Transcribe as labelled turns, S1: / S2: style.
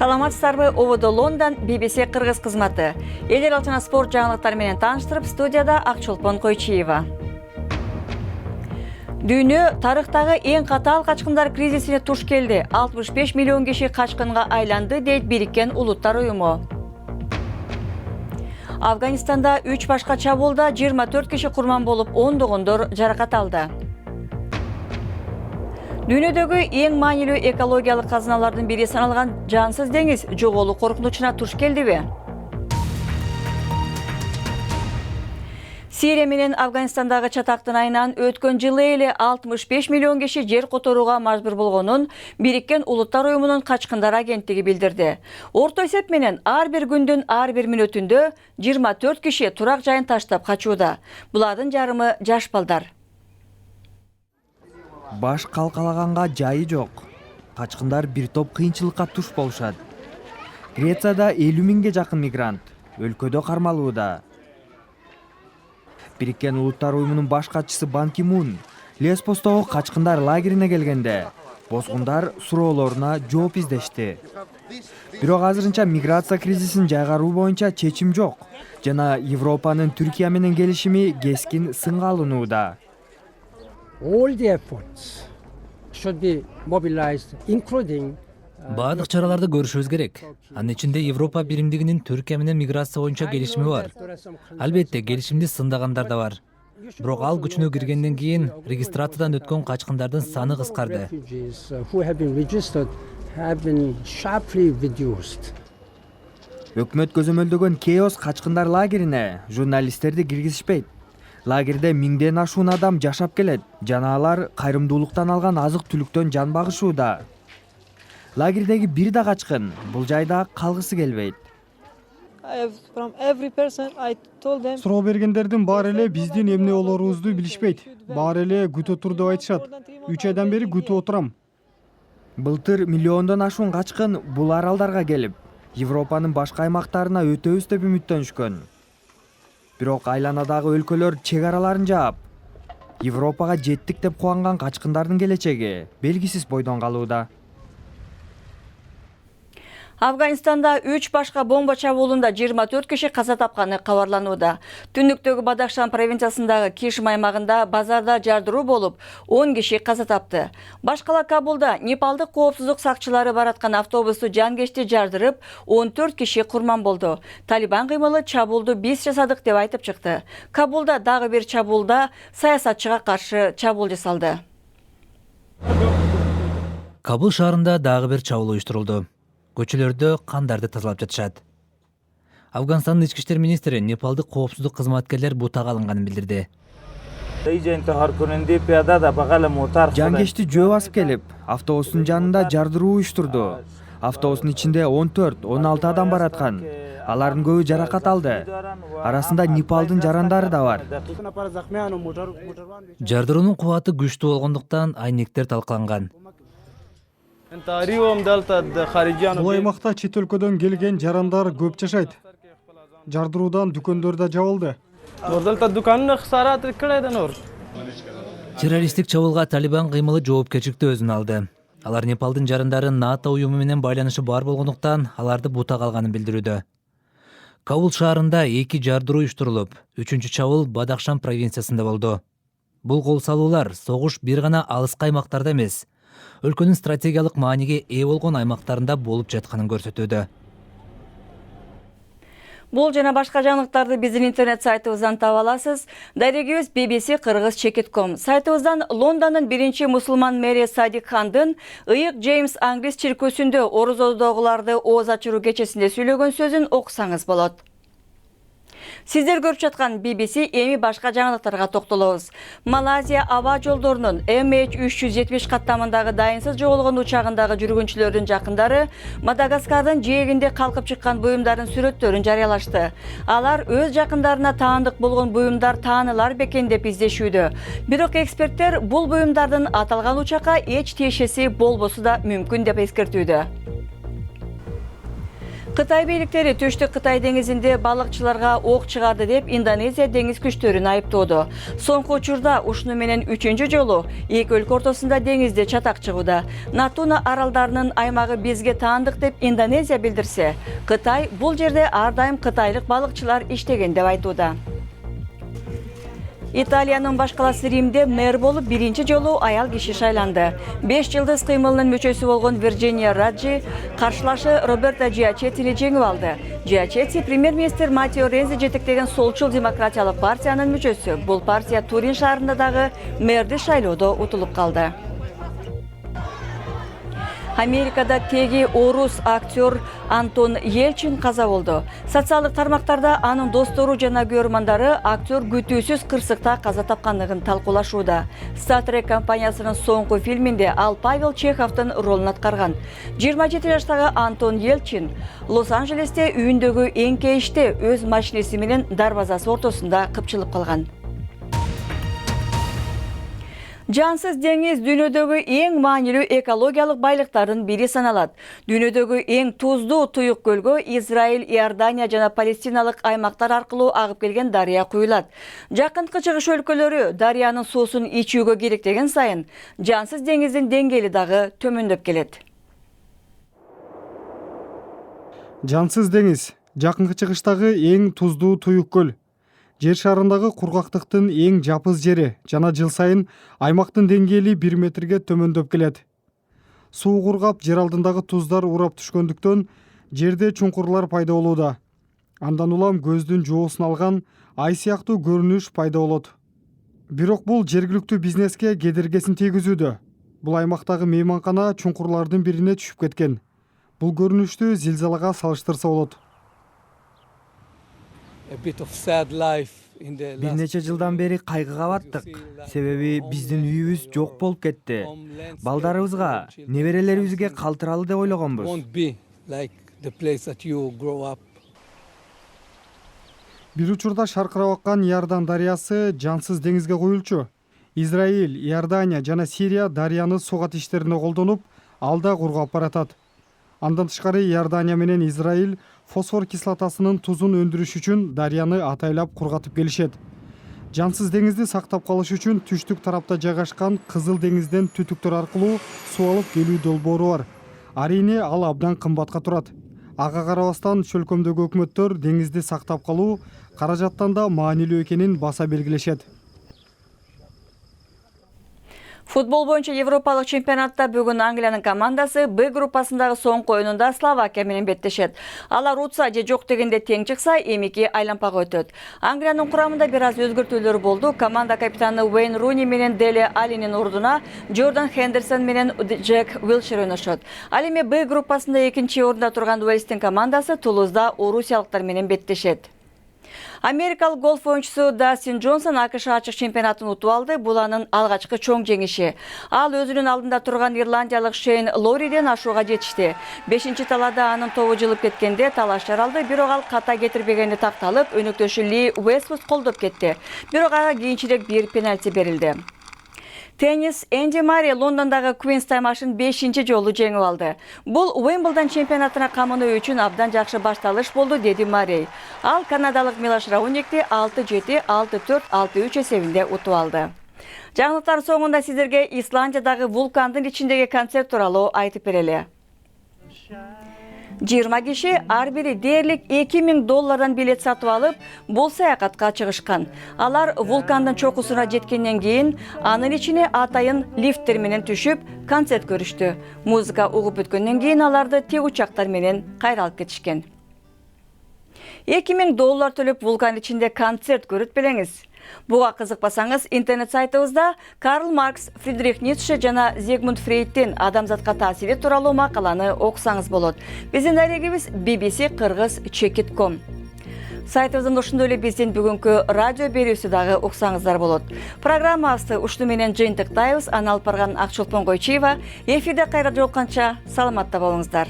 S1: Саламатсыздарбы, Оводо Лондон, BBC Кыргыз кызматы. Элер алтына спорт жаңылыктары менен тааныштырып, студияда Акчолпон Койчиева. Дүйнө тарыхтагы эң катаал качкындар кризисине туш келди. 65 миллион киши качкынга айланды, дейт Бириккен Улуттар уюму. Афганистанда 3 башка чабуулда 24 киши курман болуп, ондогондор жаракат алды. Дүйнөдөгү эң маанилүү экологиялык казыналардын бири саналган жансыз деңиз жоголуу коркунучуна туш келдиби? Сирия менен Афганистандагы чатактын айынан өткөн жылы эле 65 миллион киши жер которууга мажбур болгонун Бириккен Улуттар уюмунун качкындар агенттиги билдирди. Орто эсеп менен ар бир күндүн ар бир мүнөтүндө 24 киши турак жайын таштап качууда. Булардын жарымы жаш балдар.
S2: Баш калкалаганга жайы жок. Качкындар бир топ кыйынчылыкка туш болушат. Грецияда 50 миңге жакын мигрант өлкөдө кармалууда. Бириккен Улуттар уюмунун баш катчысы Бан Ки Мун Леспостогу качкындар лагерине келгенде бозгундар суроолоруна жооп издешти. Бирок азырынча миграция кризисин жайгаруу боюнча чечим жок жана Европанын Түркия менен келишими кескин сынга алынууда.
S3: All the efforts should be mobilized, including
S4: Баардык чараларды көрүшүбүз керек. Анын ичинде Европа биримдигинин Түркия менен миграция боюнча келишими бар. Албетте, келишимди сындагандар да бар. Бирок ал күчүнө киргенден кийин регистрациядан өткөн качкындардын саны кыскарды.
S2: Өкмөт көзөмөлдөгөн Кеос качкындар лагерине журналисттерди киргизишпейт. Лагерде миңден ашуун адам жашап келет, жана алар кайрымдуулуктан алган азык-түлүктөн жан багышууда. Лагердеги бир да качкын бул жайда калгысы келбейт.
S5: Суроо бергендердин баары эле биздин эмне болорубузду билишпейт. Баары эле күтө тур деп айтышат. 3 айдан бери күтүп отурам.
S2: Былтыр миллиондон ашуун качкын бул аралдарга келип, Европанын башка аймактарына өтөбүз деп үмүттөнүшкөн. Бирок айланадагы өлкөлөр чек араларын жаап, Европага жеттик деп кубанган качкындардын келечеги белгисиз бойдон калууда.
S1: Афганистанда 3 башка бомба чабуулунда 24 киши каза тапканы кабарланууда. Түндүктөгү Бадахшан провинциясындагы Кишим аймагында базарда жардыруу болуп, 10 киши каза тапты. Башкала Кабулда Непалдык коопсуздук сакчылары бараткан автобусту жанкечти жардырып, 14 киши курман болду. Талибан кыймылы чабуулду биз жасадык деп айтып чыкты. Кабулда дагы бир чабуулда саясатчыга каршы чабуул жасалды.
S4: Кабул шаарында дагы бир чабуул уюштурулду. Көчөлөрдө кандарды тазалап жатышат. Афганстандын ички иштер министри Непалдык коопсуздук кызматкерлер бутага алынганын билдирди.
S2: Жанкечти жөө басып келип, автобустун жанында жардыруу уюштурду. Автобустун ичинде 14-16 адам бараткан. Алардын көбү жаракат алды. Арасында Непалдын жарандары да бар.
S4: Жардыруунун кубаты күчтүү болгондуктан айнектер талкаланган.
S5: Бул аймакта чет өлкөдөн келген жарандар көп жашайт. Жардыруудан дүкөндөр да жабылды.
S4: Террористтик чабуулга Талибан кыймылы жоопкерчиликти өзүнө алды. Алар Непалдын жарандары НАТО уюму менен байланышы бар болгондуктан аларды бутага алганын билдирүүдө. Кабул шаарында 2 жардыруу уюштурулуп, 3-чү чабуул Бадахшан провинциясында болду. Бул кол салуулар согуш бир гана алыскы аймактарда эмес, өлкөнүн стратегиялык мааниге ээ болгон аймактарында болуп жатканын көрсөтүүдө.
S1: Бул жана башка жаңылыктарды биздин интернет сайтыбыздан таба аласыз. Дарегибиз BBC Кыргыз.com. Сайтыбыздан Лондондун биринчи мусулман мэри Садик Хандын ыйык Джеймс Англис чиркөөсүндө орозодогуларды ооз ачыруу кечесинде сүйлөгөн сөзүн окусаңыз болот. Сиздер көрүп жаткан BBC эми башка жаңылыктарга токтолобуз. Малайзия аба жолдорунун MH370 каттамындагы дайынсыз жоголгон учагындагы жүргүнчүлөрдүн жакындары Мадагаскардын жээгинде калкып чыккан буюмдардын сүрөттөрүн жарыялашты. Алар өз жакындарына таандык болгон буюмдар таанылар бекен деп издешүүдө. Бирок эксперттер бул буюмдардын аталган учакка эч тиешеси болбосу да мүмкүн деп эскертүүдө. Кытай бийликтери Түштүк Кытай деңизинде балыкчыларга ок чыгарды деп Индонезия деңиз күчтөрүн айыптоодо. Соңку учурда ушуну менен 3-чү жолу эки өлкө ортосунда деңизде чатак чыгууда. Натуна аралдарынын аймагы бизге таандык деп Индонезия билдирсе, Кытай бул жерде ар дайым кытайлык балыкчылар иштеген деп айтууда. Италиянын баш каласы Римде мэр болуп биринчи жолу аял киши шайланды. 5 жылдыз кыймылынын мүчөсү болгон Вирджиния Раджи каршылашы Роберто Джиачеттини жеңип алды. Джиачетти премьер-министр Матео Рензи жетектеген Солчул демократиялык партиянын мүчөсү. Бул партия Турин шаарында дагы мэрди шайлоодо утулуп калды. Америкада теги орус актер Антон Елчин каза болду. Социалдык тармактарда анын достору жана көрөрмандары актер күтүүсүз кырсыкта каза тапкандыгын талкуулашууда. Star Trek компаниясынын соңку фильминде ал Павел Чеховдун ролун аткарган. 27 жаштагы Антон Елчин Лос-Анджелесте үйүндөгү эң кейиште өз машинеси менен дарбазасы ортосунда кыпчылып калган. Жансыз деңиз дүйнөдөгү эң маанилүү экологиялык байлыктардын бири саналат. Дүйнөдөгү эң туздуу туюк көлгө Израиль, Иордания жана Палестиналык аймактар аркылуу агып келген дарыя куюлат. Жакынкы чыгыш өлкөлөрү дарыянын суусун ичүүгө керектеген сайын жансыз деңиздин деңгээли дагы төмөндөп келет.
S5: Жансыз деңиз жакынкы чыгыштагы эң туздуу туюк көл. Жер шарындагы кургактыктын эң жапыз жери жана жыл сайын аймактын деңгээли 1 метрге төмөндөп келет. Суу кургап, жер алдындагы туздар урап түшкөндүктөн жерде чуңкурлар пайда болууда. Андан улам көздүн жоосун алган ай сыяктуу көрүнүш пайда болот. Бирок бул жергиликтүү бизнеске кедергесин тийгизүүдө. Бул аймактагы мейманкана чуңкурлардын бирине түшүп кеткен. Бул көрүнүштү зилзалага салыштырса болот.
S2: Бир нече жылдан бери кайгыга баттык. Себеби биздин үйүбүз жок болуп кетти. Балдарыбызга, неберелерибизге калтыралы деп ойлогонбуз.
S5: Бир учурда шаркырап аккан Иордан дарыясы жансыз деңизге куюлчу. Израиль, Иордания жана Сирия дарыяны сугат иштерине колдонуп, алда кургап баратат. Андан тышкары Иордания менен Израиль фосфор кислотасынын тузун өндүрүш үчүн дарыяны атайлап кургатып келишет. Жансыз деңизди сактап калыш үчүн түштүк тарапта жайгашкан Кызыл деңизден түтүктөр аркылуу суу алып келүү долбоору бар. Арийне ал абдан кымбатка турат. Ага карабастан чөлкөмдөгү өкмөттөр деңизди сактап калуу каражаттан да маанилүү экенин баса белгилешет.
S1: Футбол боюнча Европалык чемпионатта бүгүн Англиянын командасы Б группасындагы соңку оюнунда Словакия менен беттешет. Алар утса же жок дегенде тең чыкса, эмики айлампага өтөт. Англиянын курамында бир аз өзгөртүүлөр болду. Команда капитаны Уэйн Руни менен Деле Алинин ордуна Джордан Хендерсон менен Джек Уилшер ойношот. Ал эми Б группасында экинчи орунда турган Уэльстин командасы Тулузда орусиялыктар менен беттешет. Америкалык голф оюнчусу Дастин Джонсон АКШ ачык чемпионатын утуп алды. Бул анын алгачкы чоң жеңиши. Ал өзүнүн алдында турган ирландиялык Шейн Лориден ашууга жетишти. 5-чи талаада анын тобу жылып кеткенде талаш жаралды, бирок ал ката кетирбегени такталып, өнөктөшү Ли Уэствуд колдоп кетти. Бирок ага кийинчерээк бир пенальти берилди. Теннис Энди Мари Лондондагы Queen's Таймашын 5-чи жолу жеңип алды. Бул Уимблдон чемпионатына камынуу үчүн абдан жакшы башталыш болду, деди Мари. Ал канадалык Милош Рауникти 6-7, 6-4, 6-3 эсебинде утуп алды. Жаңылыктар соңунда сиздерге Исландиядагы вулкандын ичиндеги концерт тууралуу айтып берели. 20 киши ар бири дээрлик $2000 билет сатып алып, бул саякатка чыгышкан. Алар вулкандын чокусуна жеткенден кийин анын ичине атайын лифттер менен түшүп, концерт көрүштү. Музыка угуп бүткөндөн кийин аларды тик учактар менен кайра алып кетишкен. $2000 төлөп вулкан ичинде концерт көрүп белеңиз. Буга кызыкпасаңыз, интернет сайтыбызда Карл Маркс, Фридрих Ницше жана Зигмунд Фрейдтин адамзатка таасири тууралуу макаланы окусаңыз болот. Биздин дарегибиз bbc-kыргыз.com. Сайтыбыздын ошондой эле биздин бүгүнкү радио берүүсү дагы уксаңыздар болот. Программабызды ушуну менен жыйынтыктайбыз. Аны алып барган Акчолпон Койчиева. Эфирде кайра жолукканча саламатта болуңуздар.